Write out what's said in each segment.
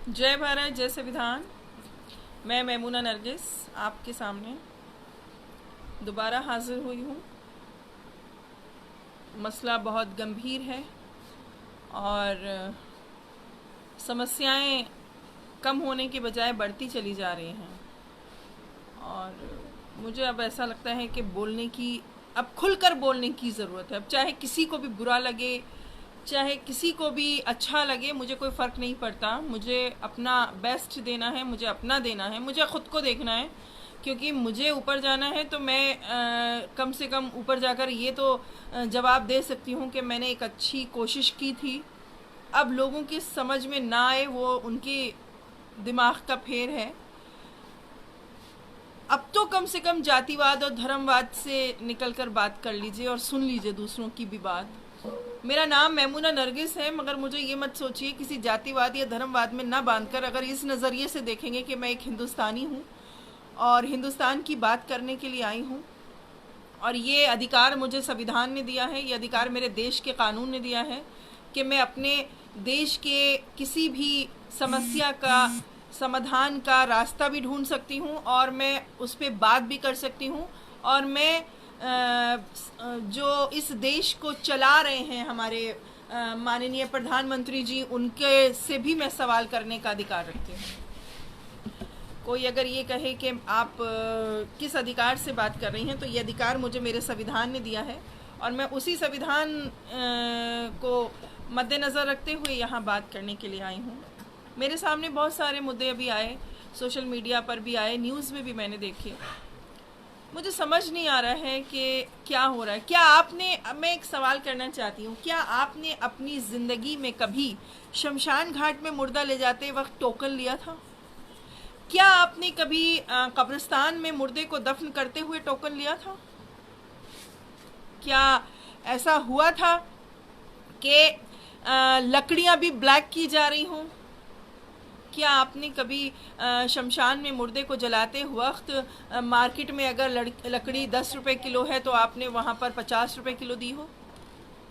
जय भारत, जय संविधान। मैं मैमूना नरगिस आपके सामने दोबारा हाजिर हुई हूँ। मसला बहुत गंभीर है और समस्याएं कम होने के बजाय बढ़ती चली जा रही हैं। और मुझे अब ऐसा लगता है कि अब खुलकर बोलने की ज़रूरत है। अब चाहे किसी को भी बुरा लगे, चाहे किसी को भी अच्छा लगे, मुझे कोई फ़र्क नहीं पड़ता। मुझे अपना बेस्ट देना है, मुझे अपना देना है, मुझे ख़ुद को देखना है। क्योंकि मुझे ऊपर जाना है तो मैं कम से कम ऊपर जाकर ये तो जवाब दे सकती हूँ कि मैंने एक अच्छी कोशिश की थी। अब लोगों की समझ में ना आए वो उनके दिमाग का फेर है। अब तो कम से कम जातिवाद और धर्मवाद से निकलकर बात कर लीजिए और सुन लीजिए दूसरों की भी बात। मेरा नाम मैमूना नरगिस है, मगर मुझे ये मत सोचिए किसी जातिवाद या धर्मवाद में ना बांधकर। अगर इस नज़रिए से देखेंगे कि मैं एक हिंदुस्तानी हूँ और हिंदुस्तान की बात करने के लिए आई हूँ, और ये अधिकार मुझे संविधान ने दिया है, ये अधिकार मेरे देश के कानून ने दिया है कि मैं अपने देश के किसी भी समस्या का समाधान का रास्ता भी ढूंढ सकती हूँ और मैं उस पर बात भी कर सकती हूँ। और मैं जो इस देश को चला रहे हैं हमारे माननीय प्रधानमंत्री जी, उनके से भी मैं सवाल करने का अधिकार रखती हूँ। कोई अगर ये कहे कि आप किस अधिकार से बात कर रही हैं, तो ये अधिकार मुझे मेरे संविधान ने दिया है और मैं उसी संविधान को मद्देनज़र रखते हुए यहाँ बात करने के लिए आई हूँ। मेरे सामने बहुत सारे मुद्दे अभी आए, सोशल मीडिया पर भी आए, न्यूज़ में भी मैंने देखे। मुझे समझ नहीं आ रहा है कि क्या हो रहा है। मैं एक सवाल करना चाहती हूँ, क्या आपने अपनी ज़िंदगी में कभी शमशान घाट में मुर्दा ले जाते वक्त टोकन लिया था? क्या आपने कभी कब्रिस्तान में मुर्दे को दफन करते हुए टोकन लिया था? क्या ऐसा हुआ था कि लकड़ियाँ भी ब्लैक की जा रही हों? क्या आपने कभी शमशान में मुर्दे को जलाते वक्त मार्केट में अगर लकड़ी 10 रुपये किलो है तो आपने वहाँ पर 50 रुपये किलो दी हो,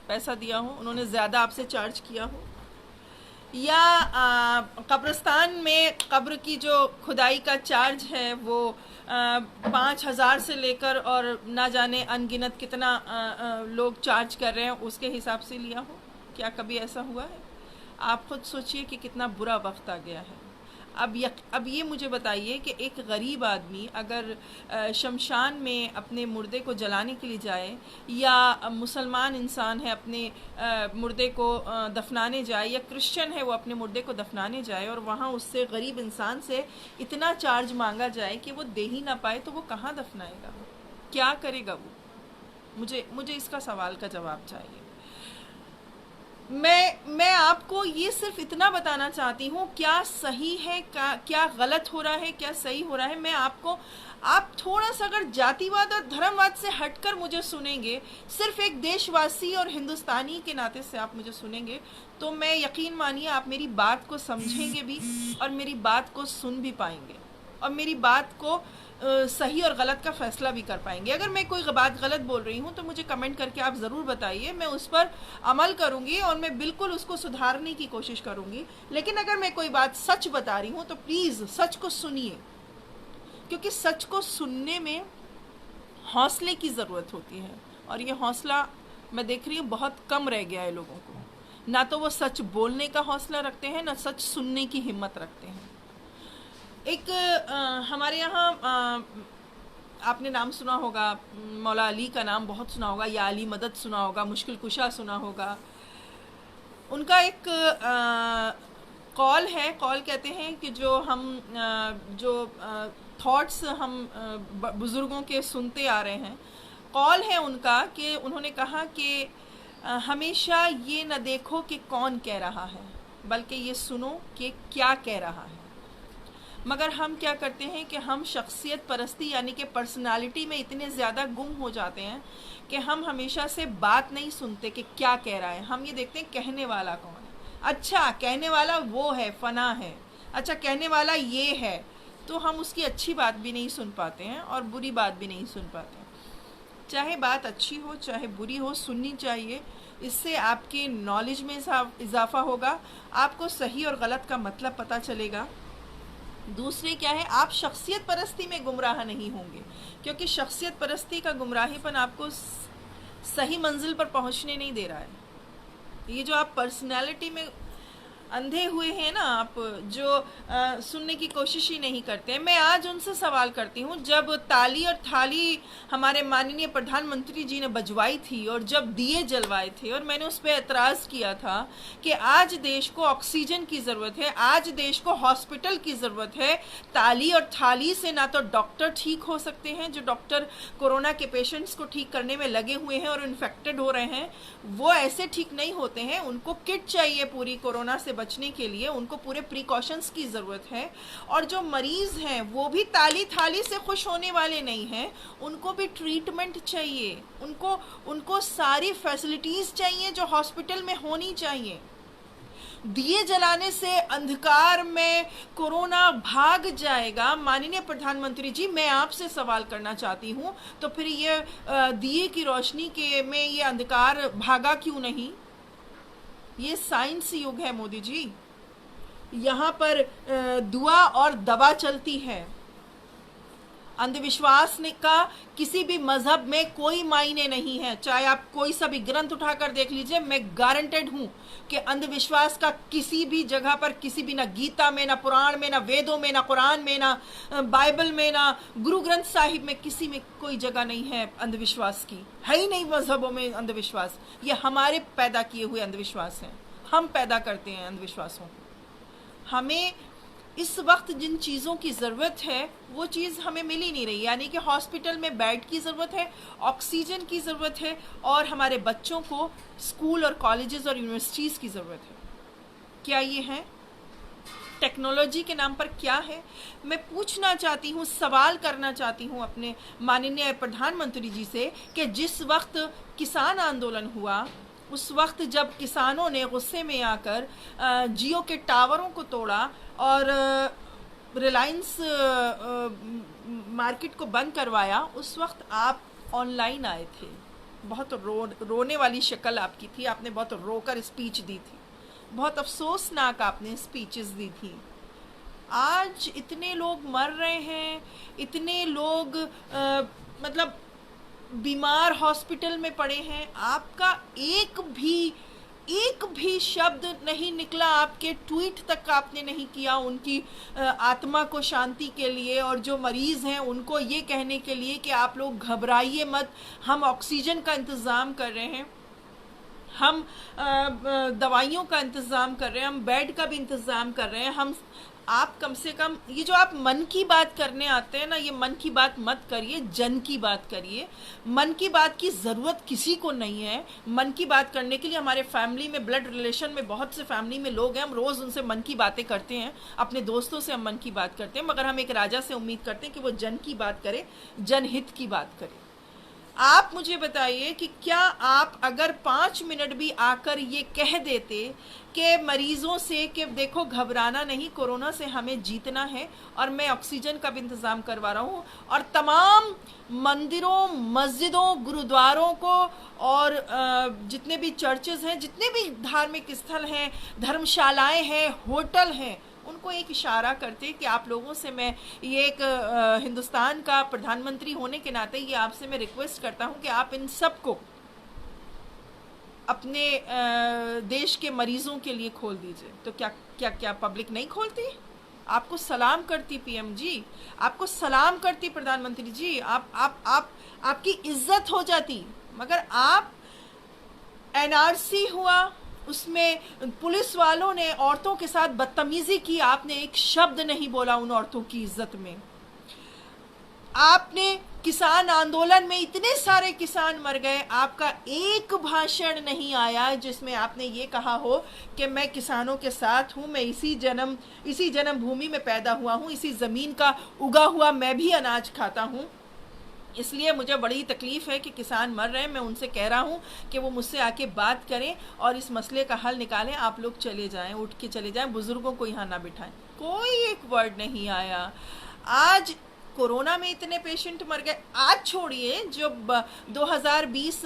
पैसा दिया हो, उन्होंने ज़्यादा आपसे चार्ज किया हो? या कब्रिस्तान में कब्र की जो खुदाई का चार्ज है वो 5,000 से लेकर और ना जाने अनगिनत कितना लोग चार्ज कर रहे हैं, उसके हिसाब से लिया हो? क्या कभी ऐसा हुआ है? आप खुद सोचिए कि कितना बुरा वक्त आ गया है। अब ये मुझे बताइए कि एक गरीब आदमी अगर शमशान में अपने मुर्दे को जलाने के लिए जाए, या मुसलमान इंसान है अपने मुर्दे को दफनाने जाए, या क्रिश्चियन है वो अपने मुर्दे को दफनाने जाए, और वहाँ उससे गरीब इंसान से इतना चार्ज मांगा जाए कि वो दे ही ना पाए, तो वो कहाँ दफनाएगा? क्या करेगा वो? मुझे इसका सवाल का जवाब चाहिए। मैं आपको ये सिर्फ इतना बताना चाहती हूँ, क्या सही है, क्या गलत हो रहा है, क्या सही हो रहा है। आप थोड़ा सा अगर जातिवाद और धर्मवाद से हटकर मुझे सुनेंगे, सिर्फ एक देशवासी और हिंदुस्तानी के नाते से आप मुझे सुनेंगे, तो मैं यकीन मानिए आप मेरी बात को समझेंगे भी और मेरी बात को सुन भी पाएंगे और मेरी बात को सही और गलत का फैसला भी कर पाएंगे। अगर मैं कोई बात गलत बोल रही हूँ तो मुझे कमेंट करके आप ज़रूर बताइए, मैं उस पर अमल करूँगी और मैं बिल्कुल उसको सुधारने की कोशिश करूँगी। लेकिन अगर मैं कोई बात सच बता रही हूँ तो प्लीज़ सच को सुनिए, क्योंकि सच को सुनने में हौसले की ज़रूरत होती है, और ये हौसला मैं देख रही हूँ बहुत कम रह गया है लोगों को। ना तो वो सच बोलने का हौसला रखते हैं, ना सच सुनने की हिम्मत रखते हैं। एक हमारे यहाँ आपने नाम सुना होगा, मौला अली का नाम बहुत सुना होगा, या अली मदद सुना होगा, मुश्किल कुशा सुना होगा। उनका एक कॉल है, कॉल कहते हैं कि जो थॉट्स हम बुज़ुर्गों के सुनते आ रहे हैं, कॉल है उनका कि उन्होंने कहा कि हमेशा ये न देखो कि कौन कह रहा है, बल्कि ये सुनो कि क्या कह रहा है। मगर हम क्या करते हैं कि हम शख्सियत परस्ती यानी कि पर्सनालिटी में इतने ज़्यादा गुम हो जाते हैं कि हम हमेशा से बात नहीं सुनते कि क्या कह रहा है। हम ये देखते हैं कहने वाला कौन है। अच्छा, कहने वाला वो है, फना है, अच्छा कहने वाला ये है, तो हम उसकी अच्छी बात भी नहीं सुन पाते हैं और बुरी बात भी नहीं सुन पाते हैं। चाहे बात अच्छी हो चाहे बुरी हो, सुननी चाहिए। इससे आपकी नॉलेज में इजाफा होगा, आपको सही और गलत का मतलब पता चलेगा। दूसरे क्या है, आप शख्सियत परस्ती में गुमराह नहीं होंगे, क्योंकि शख्सियत परस्ती का गुमराहीपन आपको सही मंजिल पर पहुंचने नहीं दे रहा है। ये जो आप पर्सनैलिटी में अंधे हुए हैं ना, आप जो सुनने की कोशिश ही नहीं करते हैं। मैं आज उनसे सवाल करती हूँ, जब ताली और थाली हमारे माननीय प्रधानमंत्री जी ने बजवाई थी और जब दिए जलवाए थे, और मैंने उस पर एतराज़ किया था कि आज देश को ऑक्सीजन की ज़रूरत है, आज देश को हॉस्पिटल की ज़रूरत है। ताली और थाली से ना तो डॉक्टर ठीक हो सकते हैं, जो डॉक्टर कोरोना के पेशेंट्स को ठीक करने में लगे हुए हैं और इन्फेक्टेड हो रहे हैं, वो ऐसे ठीक नहीं होते हैं। उनको किट चाहिए पूरी कोरोना से बचने के लिए, उनको पूरे प्रिकॉशंस की ज़रूरत है। और जो मरीज़ हैं वो भी ताली थाली से खुश होने वाले नहीं हैं, उनको भी ट्रीटमेंट चाहिए, उनको सारी फैसिलिटीज़ चाहिए जो हॉस्पिटल में होनी चाहिए। दिए जलाने से अंधकार में कोरोना भाग जाएगा। माननीय प्रधानमंत्री जी, मैं आपसे सवाल करना चाहती हूँ, तो फिर ये दिए की रोशनी के में ये अंधकार भागा क्यों नहीं? ये साइंस युग है मोदी जी, यहाँ पर दुआ और दवा चलती है। अंधविश्वास का किसी भी मजहब में कोई मायने नहीं है, चाहे आप कोई सा भी ग्रंथ उठाकर देख लीजिए। मैं गारंटेड हूँ कि अंधविश्वास का किसी भी जगह पर, किसी भी, ना गीता में, ना पुराण में, ना वेदों में, ना कुरान में, ना बाइबल में, ना गुरु ग्रंथ साहिब में, किसी में कोई जगह नहीं है अंधविश्वास की, है ही नहीं मजहबों में अंधविश्वास। ये हमारे पैदा किए हुए अंधविश्वास हैं, हम पैदा करते हैं अंधविश्वासों को। हमें इस वक्त जिन चीज़ों की ज़रूरत है वो चीज़ हमें मिल ही नहीं रही, यानी कि हॉस्पिटल में बेड की ज़रूरत है, ऑक्सीजन की ज़रूरत है, और हमारे बच्चों को स्कूल और कॉलेजेस और यूनिवर्सिटीज़ की ज़रूरत है। क्या ये है? टेक्नोलॉजी के नाम पर क्या है? मैं पूछना चाहती हूँ, सवाल करना चाहती हूँ अपने माननीय प्रधानमंत्री जी से कि जिस वक्त किसान आंदोलन हुआ, उस वक्त जब किसानों ने गुस्से में आकर जियो के टावरों को तोड़ा और रिलायंस मार्केट को बंद करवाया, उस वक्त आप ऑनलाइन आए थे। बहुत रोने वाली शक्ल आपकी थी, आपने बहुत रोकर स्पीच दी थी, बहुत अफसोसनाक आपने स्पीचेस दी थी। आज इतने लोग मर रहे हैं, इतने लोग मतलब बीमार हॉस्पिटल में पड़े हैं, आपका एक भी शब्द नहीं निकला, आपके ट्वीट तक आपने नहीं किया उनकी आत्मा को शांति के लिए, और जो मरीज़ हैं उनको ये कहने के लिए कि आप लोग घबराइए मत, हम ऑक्सीजन का इंतज़ाम कर रहे हैं, हम दवाइयों का इंतज़ाम कर रहे हैं, हम बेड का भी इंतज़ाम कर रहे हैं। आप कम से कम ये जो आप मन की बात करने आते हैं ना, ये मन की बात मत करिए, जन की बात करिए। मन की बात की ज़रूरत किसी को नहीं है। मन की बात करने के लिए हमारे फैमिली में, ब्लड रिलेशन में बहुत से फैमिली में लोग हैं, हम रोज़ उनसे मन की बातें करते हैं, अपने दोस्तों से हम मन की बात करते हैं, मगर हम एक राजा से उम्मीद करते हैं कि वो जन की बात करे, जनहित की बात करे। आप मुझे बताइए कि क्या आप अगर 5 मिनट भी आकर ये कह देते कि मरीज़ों से कि देखो घबराना नहीं, कोरोना से हमें जीतना है, और मैं ऑक्सीजन का भी इंतज़ाम करवा रहा हूँ, और तमाम मंदिरों, मस्जिदों, गुरुद्वारों को और जितने भी चर्चेज़ हैं, जितने भी धार्मिक स्थल हैं, धर्मशालाएँ हैं, होटल हैं, उनको एक इशारा करते कि आप लोगों से मैं ये एक हिंदुस्तान का प्रधानमंत्री होने के नाते ये आपसे मैं रिक्वेस्ट करता हूँ कि आप इन सब को अपने देश के मरीज़ों के लिए खोल दीजिए। तो क्या पब्लिक नहीं खोलती? आपको सलाम करती पीएम जी, आपको सलाम करती प्रधानमंत्री जी, आपकी इज्जत हो जाती। मगर आप एनआरसी हुआ, उसमें पुलिस वालों ने औरतों के साथ बदतमीजी की, आपने एक शब्द नहीं बोला उन औरतों की इज्जत में। आपने किसान आंदोलन में इतने सारे किसान मर गए, आपका एक भाषण नहीं आया जिसमें आपने ये कहा हो कि मैं किसानों के साथ हूँ, मैं इसी जन्म भूमि में पैदा हुआ हूँ, इसी ज़मीन का उगा हुआ मैं भी अनाज खाता हूँ, इसलिए मुझे बड़ी तकलीफ़ है कि किसान मर रहे हैं। मैं उनसे कह रहा हूँ कि वो मुझसे आके बात करें और इस मसले का हल निकालें। आप लोग चले जाएं, उठ के चले जाएं, बुज़ुर्गों को यहाँ ना बिठाएं। कोई एक वर्ड नहीं आया। आज कोरोना में इतने पेशेंट मर गए। आज छोड़िए, जब 2020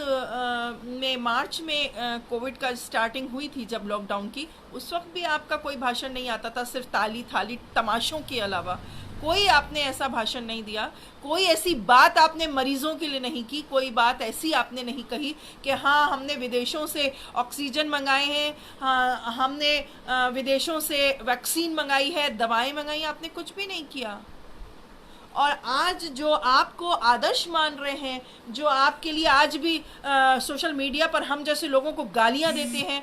में मार्च में कोविड का स्टार्टिंग हुई थी, जब लॉकडाउन की, उस वक्त भी आपका कोई भाषण नहीं आता था, सिर्फ ताली थाली तमाशों के अलावा कोई आपने ऐसा भाषण नहीं दिया। कोई ऐसी बात आपने मरीजों के लिए नहीं की, कोई बात ऐसी आपने नहीं कही कि हाँ हमने विदेशों से ऑक्सीजन मंगाए हैं, हाँ हमने विदेशों से वैक्सीन मंगाई है, दवाएं मंगाई, आपने कुछ भी नहीं किया। और आज जो आपको आदर्श मान रहे हैं, जो आपके लिए आज भी सोशल मीडिया पर हम जैसे लोगों को गालियां देते हैं,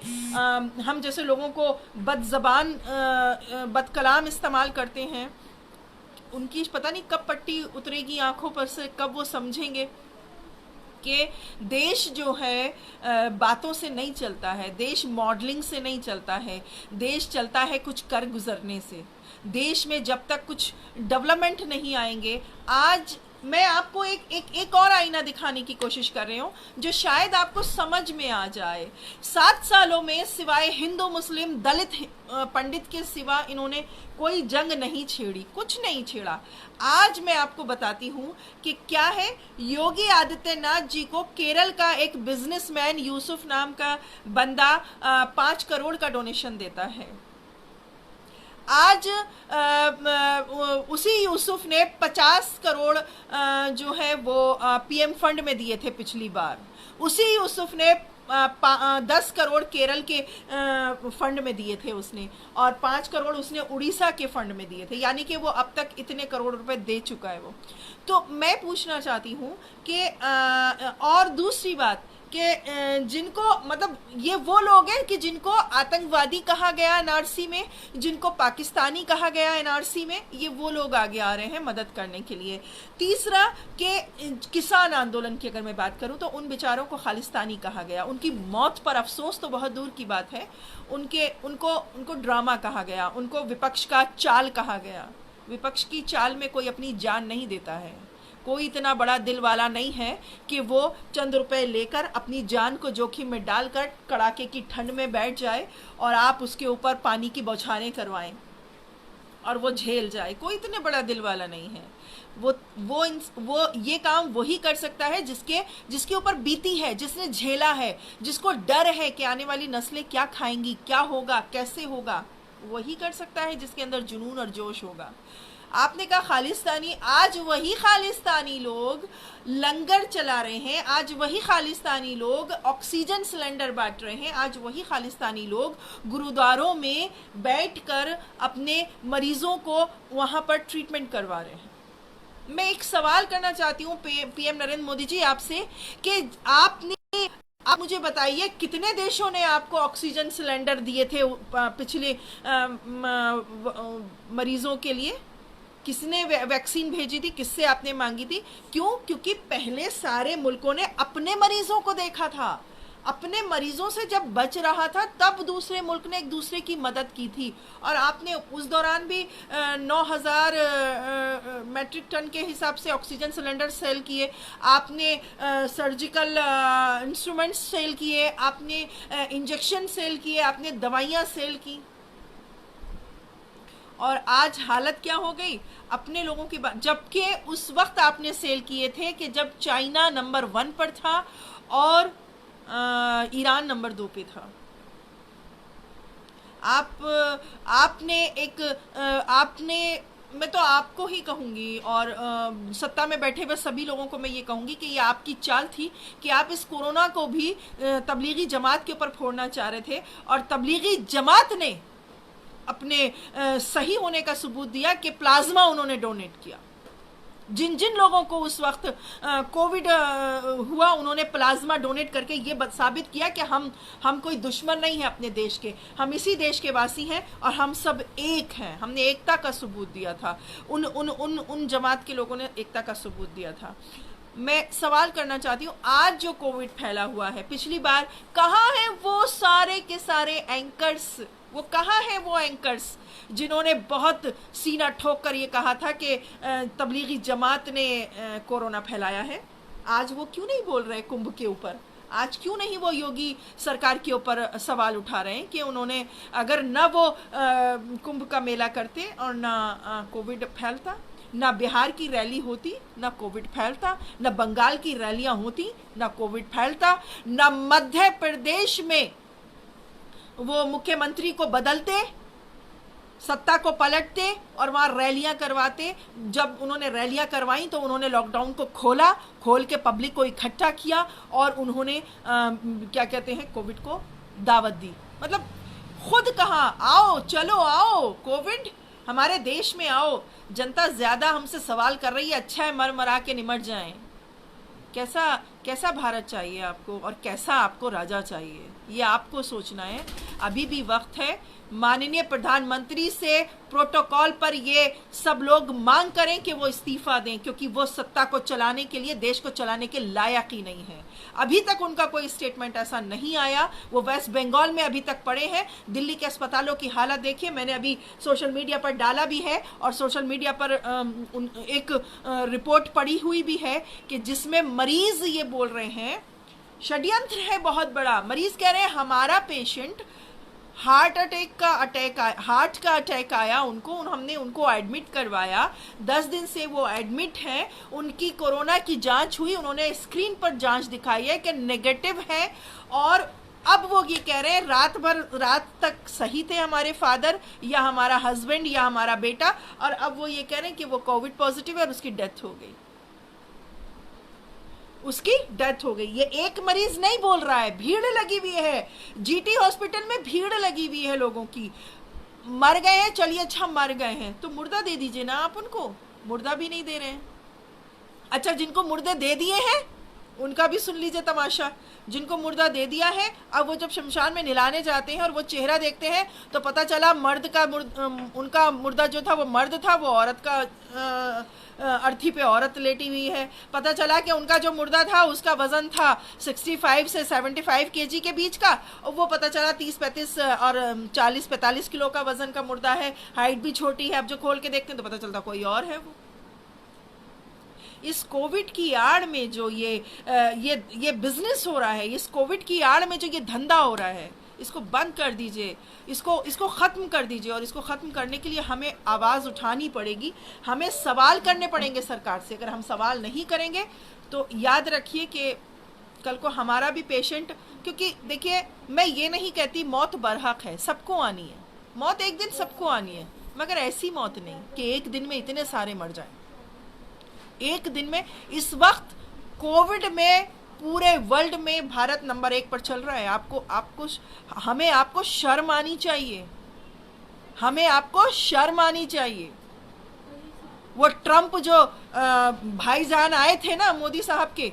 हम जैसे लोगों को बदज़बान बदकलाम इस्तेमाल करते हैं, उनकी पता नहीं कब पट्टी उतरेगी आंखों पर से, कब वो समझेंगे कि देश जो है बातों से नहीं चलता है, देश मॉडलिंग से नहीं चलता है, देश चलता है कुछ कर गुजरने से। देश में जब तक कुछ डेवलपमेंट नहीं आएंगे, आज मैं आपको एक और आईना दिखाने की कोशिश कर रही हूँ जो शायद आपको समझ में आ जाए। 7 सालों में सिवाय हिंदू मुस्लिम दलित पंडित के सिवा इन्होंने कोई जंग नहीं छेड़ी, कुछ नहीं छेड़ा। आज मैं आपको बताती हूँ कि क्या है। योगी आदित्यनाथ जी को केरल का एक बिजनेसमैन यूसुफ नाम का बंदा 5 करोड़ का डोनेशन देता है। आज उसी यूसुफ ने 50 करोड़ जो है वो पीएम फंड में दिए थे पिछली बार। उसी यूसुफ ने 10 करोड़ केरल के फंड में दिए थे उसने, और 5 करोड़ उसने उड़ीसा के फंड में दिए थे, यानी कि वो अब तक इतने करोड़ रुपए दे चुका है वो। तो मैं पूछना चाहती हूँ कि और दूसरी बात कि जिनको मतलब ये वो लोग हैं कि जिनको आतंकवादी कहा गया एनआरसी में, जिनको पाकिस्तानी कहा गया एनआरसी में, ये वो लोग आगे आ रहे हैं मदद करने के लिए। तीसरा कि किसान आंदोलन की अगर मैं बात करूं तो उन बेचारों को खालिस्तानी कहा गया, उनकी मौत पर अफसोस तो बहुत दूर की बात है, उनको ड्रामा कहा गया, उनको विपक्ष का चाल कहा गया। विपक्ष की चाल में कोई अपनी जान नहीं देता है, कोई इतना बड़ा दिल वाला नहीं है कि वो चंद रुपए लेकर अपनी जान को जोखिम में डालकर कड़ाके की ठंड में बैठ जाए और आप उसके ऊपर पानी की बौछारें करवाएं और वो झेल जाए। कोई इतने बड़ा दिल वाला नहीं है। वो ये काम वही कर सकता है जिसके ऊपर बीती है, जिसने झेला है, जिसको डर है कि आने वाली नस्लें क्या खाएंगी, क्या होगा, कैसे होगा। वही कर सकता है जिसके अंदर जुनून और जोश होगा। आपने कहा खालिस्तानी, आज वही खालिस्तानी लोग लंगर चला रहे हैं, आज वही खालिस्तानी लोग ऑक्सीजन सिलेंडर बांट रहे हैं, आज वही खालिस्तानी लोग गुरुद्वारों में बैठकर अपने मरीजों को वहां पर ट्रीटमेंट करवा रहे हैं। मैं एक सवाल करना चाहती हूँ पीएम नरेंद्र मोदी जी आपसे कि आप मुझे बताइए कितने देशों ने आपको ऑक्सीजन सिलेंडर दिए थे पिछले मरीजों के लिए? किसने वैक्सीन भेजी थी, किससे आपने मांगी थी? क्यों? क्योंकि पहले सारे मुल्कों ने अपने मरीजों को देखा था, अपने मरीजों से जब बच रहा था तब दूसरे मुल्क ने एक दूसरे की मदद की थी। और आपने उस दौरान भी 9000 मैट्रिक टन के हिसाब से ऑक्सीजन सिलेंडर सेल किए, आपने सर्जिकल इंस्ट्रूमेंट्स सेल किए, आपने इंजेक्शन सेल किए, आपने दवाइयाँ सेल की। और आज हालत क्या हो गई अपने लोगों की बात, जबकि उस वक्त आपने सेल किए थे कि जब चाइना नंबर 1 पर था और ईरान नंबर 2 पे था। मैं तो आपको ही कहूँगी और सत्ता में बैठे हुए सभी लोगों को मैं ये कहूँगी कि ये आपकी चाल थी कि आप इस कोरोना को भी तबलीगी जमात के ऊपर फोड़ना चाह रहे थे, और तबलीगी जमात ने अपने सही होने का सबूत दिया कि प्लाज्मा उन्होंने डोनेट किया। जिन जिन लोगों को उस वक्त कोविड हुआ, उन्होंने प्लाज्मा डोनेट करके ये साबित किया कि हम कोई दुश्मन नहीं है अपने देश के, हम इसी देश के वासी हैं और हम सब एक हैं। हमने एकता का सबूत दिया था, उन जमात के लोगों ने एकता का सबूत दिया था। मैं सवाल करना चाहती हूँ, आज जो कोविड फैला हुआ है, पिछली बार कहाँ हैं वो सारे के सारे एंकर्स? वो कहाँ हैं वो एंकर्स जिन्होंने बहुत सीना ठोक कर ये कहा था कि तबलीगी जमात ने कोरोना फैलाया है? आज वो क्यों नहीं बोल रहे कुंभ के ऊपर? आज क्यों नहीं वो योगी सरकार के ऊपर सवाल उठा रहे हैं कि उन्होंने अगर न वो कुंभ का मेला करते और न कोविड फैलता? ना बिहार की रैली होती ना कोविड फैलता, ना बंगाल की रैलियां होती ना कोविड फैलता, ना मध्य प्रदेश में वो मुख्यमंत्री को बदलते, सत्ता को पलटते और वहाँ रैलियां करवाते। जब उन्होंने रैलियां करवाई तो उन्होंने लॉकडाउन को खोल के पब्लिक को इकट्ठा किया और उन्होंने क्या कहते हैं, कोविड को दावत दी। मतलब खुद कहा आओ, चलो आओ, कोविड हमारे देश में आओ। जनता ज्यादा हमसे सवाल कर रही है, अच्छा है मर मरा के निमट जाएं। कैसा भारत चाहिए आपको और कैसा आपको राजा चाहिए, ये आपको सोचना है। अभी भी वक्त है। माननीय प्रधानमंत्री से प्रोटोकॉल पर ये सब लोग मांग करें कि वो इस्तीफा दें, क्योंकि वो सत्ता को चलाने के लिए, देश को चलाने के लायक ही नहीं है। अभी तक उनका कोई स्टेटमेंट ऐसा नहीं आया। वो वेस्ट बंगाल में अभी तक पड़े हैं। दिल्ली के अस्पतालों की हालत देखिए, मैंने अभी सोशल मीडिया पर डाला भी है और सोशल मीडिया पर एक रिपोर्ट पड़ी हुई भी है कि जिसमें मरीज ये बोल रहे हैं षड्यंत्र है बहुत बड़ा। मरीज कह रहे हैं हमारा पेशेंट हार्ट का अटैक आया उनको, हमने उनको एडमिट करवाया, 10 दिन से वो एडमिट हैं, उनकी कोरोना की जांच हुई, उन्होंने स्क्रीन पर जांच दिखाई है कि नेगेटिव है, और अब वो ये कह रहे हैं रात तक सही थे हमारे फादर या हमारा हस्बैंड या हमारा बेटा, और अब वो ये कह रहे हैं कि वो कोविड पॉजिटिव है और उसकी डेथ हो गई। ये एक मरीज नहीं बोल रहा है, भीड़ लगी हुई है। जीटी हॉस्पिटल में भीड़ लगी हुई है लोगों की। मर गए हैं, चलिए अच्छा मर गए हैं तो मुर्दा दे दीजिए ना आप उनको। मुर्दा भी नहीं दे रहे हैं। अच्छा, जिनको मुर्दे दे दिए हैं उनका भी सुन लीजिए तमाशा। जिनको मुर्दा दे दिया है, अब वो जब शमशान में निलाने जाते हैं और वो चेहरा देखते हैं तो पता चला उनका मुर्दा जो था वो मर्द था, वो औरत का अर्थी पे औरत लेटी हुई है। पता चला कि उनका जो मुर्दा था उसका वजन था 65 से 75 केजी के बीच का, और वो पता चला 30-35 और 40-45 किलो का वजन का मुर्दा है। हाइट भी छोटी है। अब जो खोल के देखते हैं तो पता चलता कोई और है वो। इस कोविड की आड़ में जो ये बिजनेस हो रहा है, इस कोविड की आड़ में जो ये धंधा हो रहा है, इसको बंद कर दीजिए, इसको ख़त्म कर दीजिए। और इसको ख़त्म करने के लिए हमें आवाज़ उठानी पड़ेगी, हमें सवाल करने पड़ेंगे सरकार से। अगर हम सवाल नहीं करेंगे तो याद रखिए कि कल को हमारा भी पेशेंट, क्योंकि देखिए मैं ये नहीं कहती मौत बरहक है, सबको आनी है मौत, एक दिन सबको आनी है, मगर ऐसी मौत नहीं कि एक दिन में इतने सारे मर जाएं। एक दिन में इस वक्त कोविड में पूरे वर्ल्ड में भारत नंबर 1 पर चल रहा है। हमें आपको शर्म आनी चाहिए, हमें आपको शर्म आनी चाहिए। वो ट्रम्प जो भाईजान आए थे ना मोदी साहब के,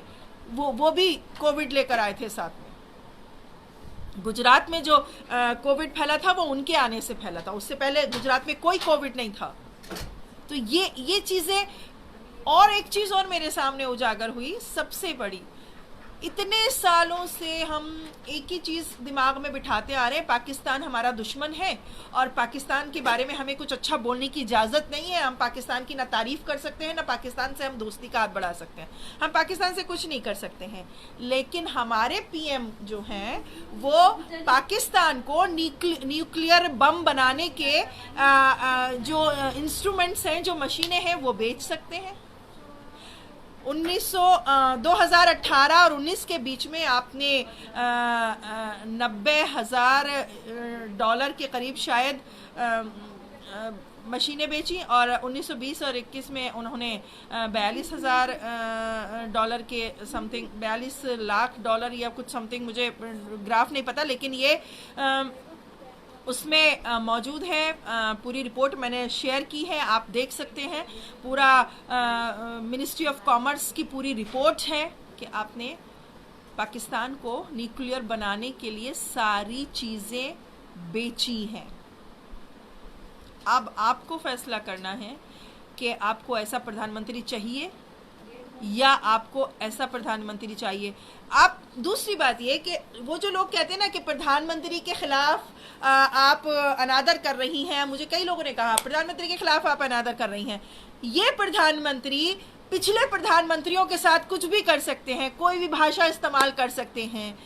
वो भी कोविड लेकर आए थे साथ में। गुजरात में जो कोविड फैला था वो उनके आने से फैला था, उससे पहले गुजरात में कोई कोविड नहीं था। तो ये चीजें, और एक चीज और मेरे सामने उजागर हुई सबसे बड़ी, इतने सालों से हम एक ही चीज़ दिमाग में बिठाते आ रहे हैं, पाकिस्तान हमारा दुश्मन है और पाकिस्तान के बारे में हमें कुछ अच्छा बोलने की इजाज़त नहीं है। हम पाकिस्तान की ना तारीफ़ कर सकते हैं, ना पाकिस्तान से हम दोस्ती का हाथ बढ़ा सकते हैं, हम पाकिस्तान से कुछ नहीं कर सकते हैं। लेकिन हमारे पीएम जो हैं वो पाकिस्तान को न्यूक्लियर बम बनाने के जो इंस्ट्रूमेंट्स हैं, जो मशीनें हैं, वो बेच सकते हैं। 2018 और 19 के बीच में आपने $90,000 के करीब शायद मशीनें बेची, और 1920 और 21 में उन्होंने $42,000 के समथिंग, $42 लाख या कुछ समथिंग, मुझे ग्राफ नहीं पता, लेकिन ये उसमें मौजूद है। पूरी रिपोर्ट मैंने शेयर की है, आप देख सकते हैं। पूरा मिनिस्ट्री ऑफ कॉमर्स की पूरी रिपोर्ट है कि आपने पाकिस्तान को न्यूक्लियर बनाने के लिए सारी चीज़ें बेची हैं। अब आपको फैसला करना है कि आपको ऐसा प्रधानमंत्री चाहिए या आपको ऐसा प्रधानमंत्री चाहिए। आप दूसरी बात ये कि वो जो लोग कहते हैं ना कि प्रधानमंत्री के खिलाफ आप अनादर कर रही हैं, मुझे कई लोगों ने कहा प्रधानमंत्री के खिलाफ आप अनादर कर रही हैं। ये प्रधानमंत्री पिछले प्रधानमंत्रियों के साथ कुछ भी कर सकते हैं, कोई भी भाषा इस्तेमाल कर सकते हैं।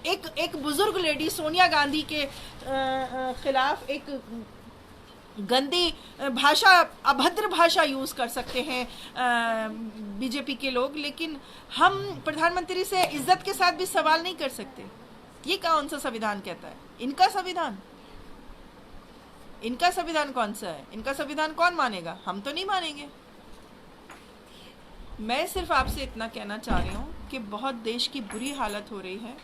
एक बुजुर्ग लेडी सोनिया गांधी के खिलाफ एक गंदी भाषा, अभद्र भाषा यूज़ कर सकते हैं बीजेपी के लोग, लेकिन हम प्रधानमंत्री से इज्जत के साथ भी सवाल नहीं कर सकते। ये कौन सा संविधान कहता है? इनका संविधान, इनका संविधान कौन सा है? इनका संविधान कौन मानेगा? हम तो नहीं मानेंगे। मैं सिर्फ आपसे इतना कहना चाह रही हूँ कि बहुत देश की बुरी हालत हो रही है।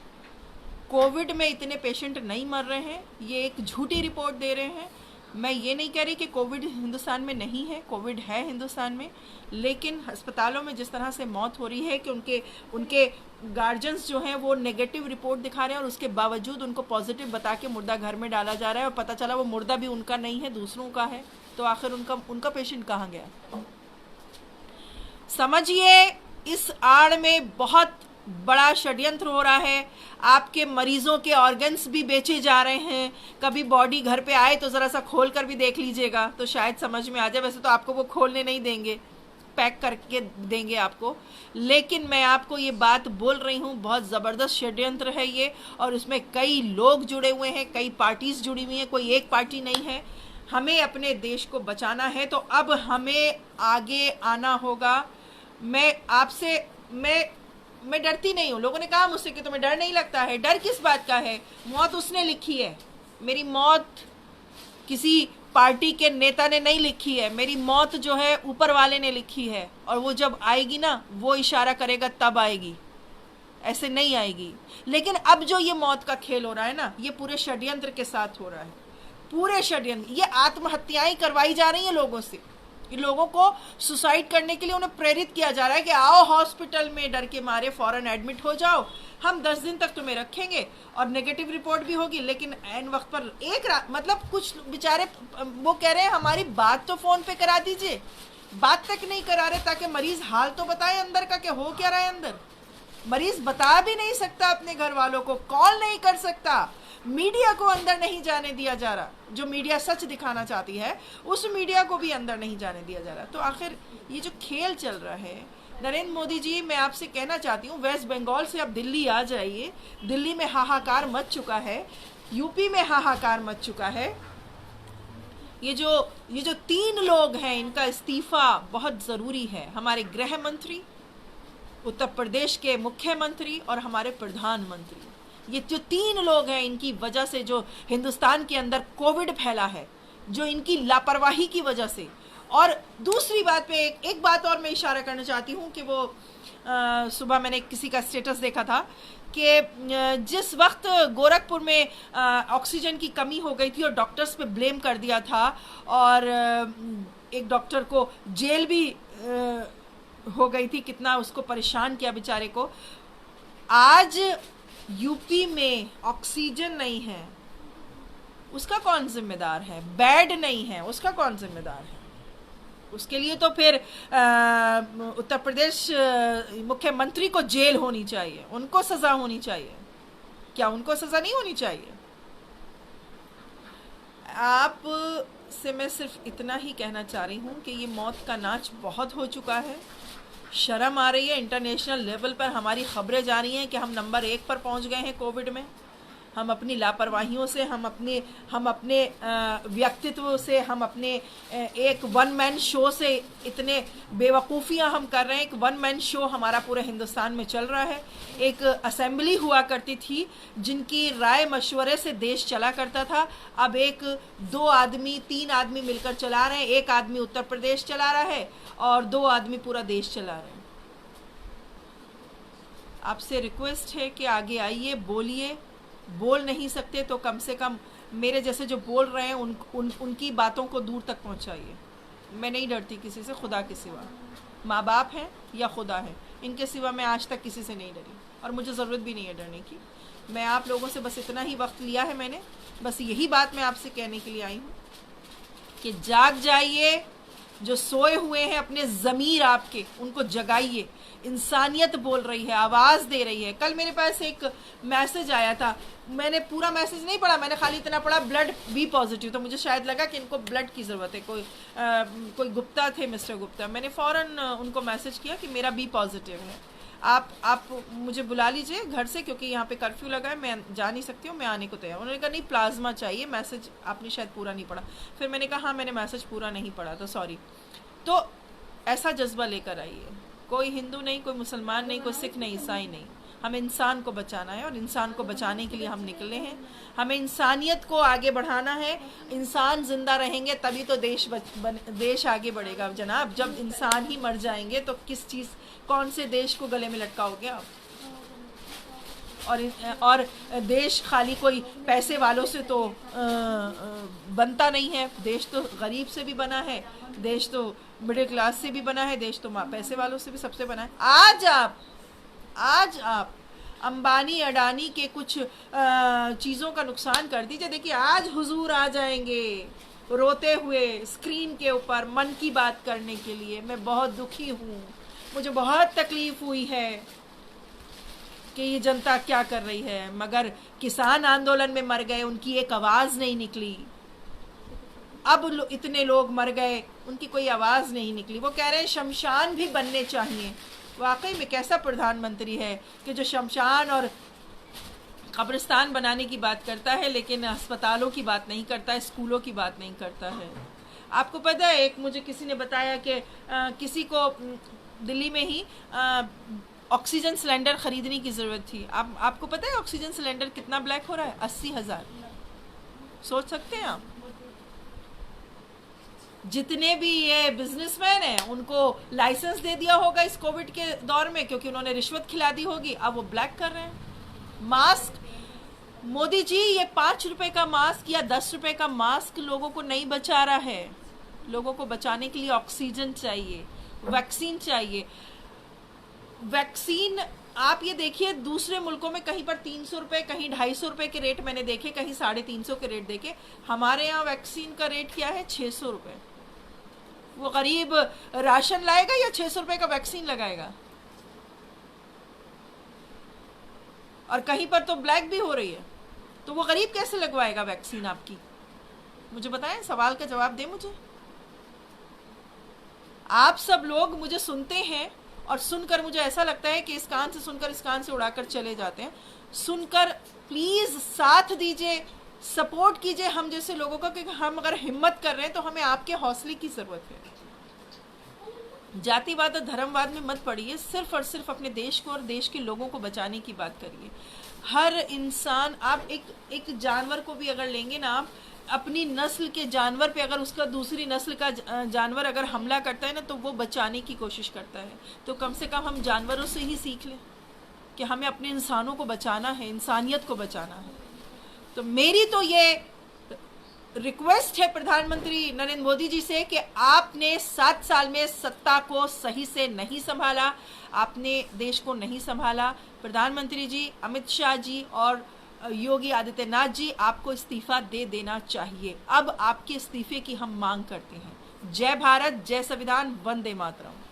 कोविड में इतने पेशेंट नहीं मर रहे हैं, ये एक झूठी रिपोर्ट दे रहे हैं। मैं ये नहीं कह रही कि कोविड हिंदुस्तान में नहीं है, कोविड है हिंदुस्तान में, लेकिन अस्पतालों में जिस तरह से मौत हो रही है कि उनके गार्जियंस जो हैं वो नेगेटिव रिपोर्ट दिखा रहे हैं और उसके बावजूद उनको पॉजिटिव बता के मुर्दा घर में डाला जा रहा है और पता चला वो मुर्दा भी उनका नहीं है, दूसरों का है। तो आखिर उनका पेशेंट कहाँ गया? समझिए, इस आड़ में बहुत बड़ा षड्यंत्र हो रहा है। आपके मरीजों के ऑर्गन्स भी बेचे जा रहे हैं। कभी बॉडी घर पे आए तो ज़रा सा खोल कर भी देख लीजिएगा तो शायद समझ में आ जाए। वैसे तो आपको वो खोलने नहीं देंगे, पैक करके देंगे आपको, लेकिन मैं आपको ये बात बोल रही हूँ, बहुत ज़बरदस्त षड्यंत्र है ये, और उसमें कई लोग जुड़े हुए हैं, कई पार्टीज जुड़ी हुई हैं, कोई एक पार्टी नहीं है। हमें अपने देश को बचाना है तो अब हमें आगे आना होगा। मैं आपसे मैं डरती नहीं हूँ। लोगों ने कहा मुझसे कि तुम्हें डर नहीं लगता है। डर किस बात का है? मौत उसने लिखी है, मेरी मौत किसी पार्टी के नेता ने नहीं लिखी है। मेरी मौत जो है ऊपर वाले ने लिखी है, और वो जब आएगी ना, वो इशारा करेगा तब आएगी, ऐसे नहीं आएगी। लेकिन अब जो ये मौत का खेल हो रहा है ना, ये पूरे षड्यंत्र के साथ हो रहा है, पूरे षड्यंत्र। ये आत्महत्याएं करवाई जा रही हैं लोगों से, लोगों को सुसाइड करने के लिए उन्हें प्रेरित किया जा रहा है कि आओ हॉस्पिटल में, डर के मारे फौरन एडमिट हो जाओ, हम 10 दिन तक तुम्हें रखेंगे और नेगेटिव रिपोर्ट भी होगी। लेकिन एन वक्त पर एक रात, मतलब कुछ बेचारे वो कह रहे हैं हमारी बात तो फोन पे करा दीजिए, बात तक नहीं करा रहे ताकि मरीज हाल तो बताए अंदर का कि हो क्या रहा है अंदर। मरीज बता भी नहीं सकता अपने घर वालों को, कॉल नहीं कर सकता, मीडिया को अंदर नहीं जाने दिया जा रहा। जो मीडिया सच दिखाना चाहती है उस मीडिया को भी अंदर नहीं जाने दिया जा रहा। तो आखिर ये जो खेल चल रहा है, नरेंद्र मोदी जी, मैं आपसे कहना चाहती हूँ, वेस्ट बंगाल से अब दिल्ली आ जाइए। दिल्ली में हाहाकार मच चुका है, यूपी में हाहाकार मच चुका है। ये जो 3 लोग हैं, इनका इस्तीफा बहुत ज़रूरी है। हमारे गृह मंत्री, उत्तर प्रदेश के मुख्यमंत्री और हमारे प्रधानमंत्री, ये जो 3 लोग हैं, इनकी वजह से जो हिंदुस्तान के अंदर कोविड फैला है, जो इनकी लापरवाही की वजह से। और दूसरी बात पे एक बात और मैं इशारा करना चाहती हूँ कि वो सुबह मैंने किसी का स्टेटस देखा था कि जिस वक्त गोरखपुर में ऑक्सीजन की कमी हो गई थी और डॉक्टर्स पे ब्लेम कर दिया था, और एक डॉक्टर को जेल भी हो गई थी, कितना उसको परेशान किया बेचारे को। आज यूपी में ऑक्सीजन नहीं है, उसका कौन जिम्मेदार है? बेड नहीं है, उसका कौन जिम्मेदार है? उसके लिए तो फिर उत्तर प्रदेश मुख्यमंत्री को जेल होनी चाहिए, उनको सजा होनी चाहिए। क्या उनको सजा नहीं होनी चाहिए? आप से मैं सिर्फ इतना ही कहना चाह रही हूँ कि ये मौत का नाच बहुत हो चुका है। शर्म आ रही है, इंटरनेशनल लेवल पर हमारी खबरें जा रही हैं कि हम नंबर 1 पर पहुंच गए हैं कोविड में। हम अपनी लापरवाहियों से, हम अपने व्यक्तित्व से, हम अपने एक 1 मैन शो से इतने बेवकूफ़ियाँ हम कर रहे हैं। एक 1 मैन शो हमारा पूरे हिंदुस्तान में चल रहा है। एक असेंबली हुआ करती थी जिनकी राय मशवरे से देश चला करता था, अब 1-2 आदमी 3 आदमी मिलकर चला रहे हैं। एक आदमी उत्तर प्रदेश चला रहा है और 2 आदमी पूरा देश चला रहे हैं। आपसे रिक्वेस्ट है कि आगे आइए, बोलिए। बोल नहीं सकते तो कम से कम मेरे जैसे जो बोल रहे हैं उनकी बातों को दूर तक पहुंचाइए। मैं नहीं डरती किसी से, खुदा के सिवा। माँ बाप हैं या खुदा है, इनके सिवा मैं आज तक किसी से नहीं डरी और मुझे ज़रूरत भी नहीं है डरने की। मैं आप लोगों से बस इतना ही वक्त लिया है मैंने, बस यही बात मैं आपसे कहने के लिए आई हूँ कि जाग जाइए। जो सोए हुए हैं अपने ज़मीर आपके, उनको जगाइए। इंसानियत बोल रही है, आवाज़ दे रही है। कल मेरे पास एक मैसेज आया था, मैंने पूरा मैसेज नहीं पढ़ा, मैंने खाली इतना पढ़ा ब्लड बी पॉजिटिव, तो मुझे शायद लगा कि इनको ब्लड की ज़रूरत है। कोई गुप्ता थे, मिस्टर गुप्ता। मैंने फ़ौरन उनको मैसेज किया कि मेरा बी पॉजिटिव है। आप मुझे बुला लीजिए घर से, क्योंकि यहाँ पे कर्फ्यू लगा है, मैं जा नहीं सकती हूँ, मैं आने को तैयार। उन्होंने कहा नहीं प्लाज्मा चाहिए, मैसेज आपने शायद पूरा नहीं पढ़ा। फिर मैंने कहा हाँ मैंने मैसेज पूरा नहीं पढ़ा, तो सॉरी। तो ऐसा जज्बा लेकर आइए, कोई हिंदू नहीं, कोई मुसलमान नहीं, कोई सिख नहीं, ईसाई नहीं, हमें इंसान को बचाना है और इंसान को बचाने के लिए हम निकले हैं। हमें इंसानियत को आगे बढ़ाना है। इंसान जिंदा रहेंगे तभी तो देश आगे बढ़ेगा जनाब। जब इंसान ही मर जाएंगे तो किस चीज़, कौन से देश को गले में लटकाओगे आप? और देश खाली कोई पैसे वालों से तो बनता नहीं है। देश तो गरीब से भी बना है, देश तो मिडिल क्लास से भी बना है, देश तो पैसे वालों से भी सबसे बना है। आज आप अंबानी अडानी के कुछ चीज़ों का नुकसान कर दीजिए। देखिए आज हुजूर आ जाएंगे रोते हुए स्क्रीन के ऊपर मन की बात करने के लिए। मैं बहुत दुखी हूँ, मुझे बहुत तकलीफ हुई है कि ये जनता क्या कर रही है, मगर किसान आंदोलन में मर गए, उनकी एक आवाज़ नहीं निकली। अब इतने लोग मर गए, उनकी कोई आवाज़ नहीं निकली। वो कह रहे हैं शमशान भी बनने चाहिए। वाकई में कैसा प्रधानमंत्री है कि जो शमशान और कब्रिस्तान बनाने की बात करता है लेकिन अस्पतालों की बात नहीं करता है, स्कूलों की बात नहीं करता है। आपको पता है, एक मुझे किसी ने बताया कि किसी को दिल्ली में ही ऑक्सीजन सिलेंडर खरीदने की ज़रूरत थी। आपको पता है ऑक्सीजन सिलेंडर कितना ब्लैक हो रहा है? 80,000। सोच सकते हैं आप? जितने भी ये बिजनेसमैन हैं उनको लाइसेंस दे दिया होगा इस कोविड के दौर में, क्योंकि उन्होंने रिश्वत खिला दी होगी, अब वो ब्लैक कर रहे हैं। मास्क, मोदी जी ये 5 रुपए का मास्क या 10 रुपए का मास्क लोगों को नहीं बचा रहा है। लोगों को बचाने के लिए ऑक्सीजन चाहिए, वैक्सीन चाहिए। वैक्सीन आप ये देखिए दूसरे मुल्कों में कहीं पर 300 रुपए, कहीं 250 रुपए के रेट मैंने देखे, कहीं 350 के रेट देखे। हमारे यहाँ वैक्सीन का रेट क्या है? 600 रुपए। वो गरीब राशन लाएगा या 600 रुपए का वैक्सीन लगाएगा? और कहीं पर तो ब्लैक भी हो रही है, तो वो गरीब कैसे लगवाएगा वैक्सीन आपकी? मुझे बताएं, सवाल का जवाब दें मुझे। आप सब लोग मुझे सुनते हैं और सुनकर मुझे ऐसा लगता है कि इस कान से सुनकर इस कान से उड़ाकर चले जाते हैं। सुनकर प्लीज साथ दीजिए, सपोर्ट कीजिए हम जैसे लोगों का, क्योंकि हम अगर हिम्मत कर रहे हैं तो हमें आपके हौसले की जरूरत है। जातिवाद और धर्मवाद में मत पड़िए, सिर्फ और सिर्फ अपने देश को और देश के लोगों को बचाने की बात करिए। हर इंसान, आप एक जानवर को भी अगर लेंगे ना, आप अपनी नस्ल के जानवर पे अगर उसका दूसरी नस्ल का जानवर अगर हमला करता है ना, तो वो बचाने की कोशिश करता है। तो कम से कम हम जानवरों से ही सीख लें कि हमें अपने इंसानों को बचाना है, इंसानियत को बचाना है। तो मेरी तो ये रिक्वेस्ट है प्रधानमंत्री नरेंद्र मोदी जी से कि आपने 7 साल में सत्ता को सही से नहीं संभाला, आपने देश को नहीं संभाला। प्रधानमंत्री जी, अमित शाह जी और योगी आदित्यनाथ जी, आपको इस्तीफा दे देना चाहिए। अब आपके इस्तीफे की हम मांग करते हैं। जय भारत, जय संविधान, वंदे मातरम।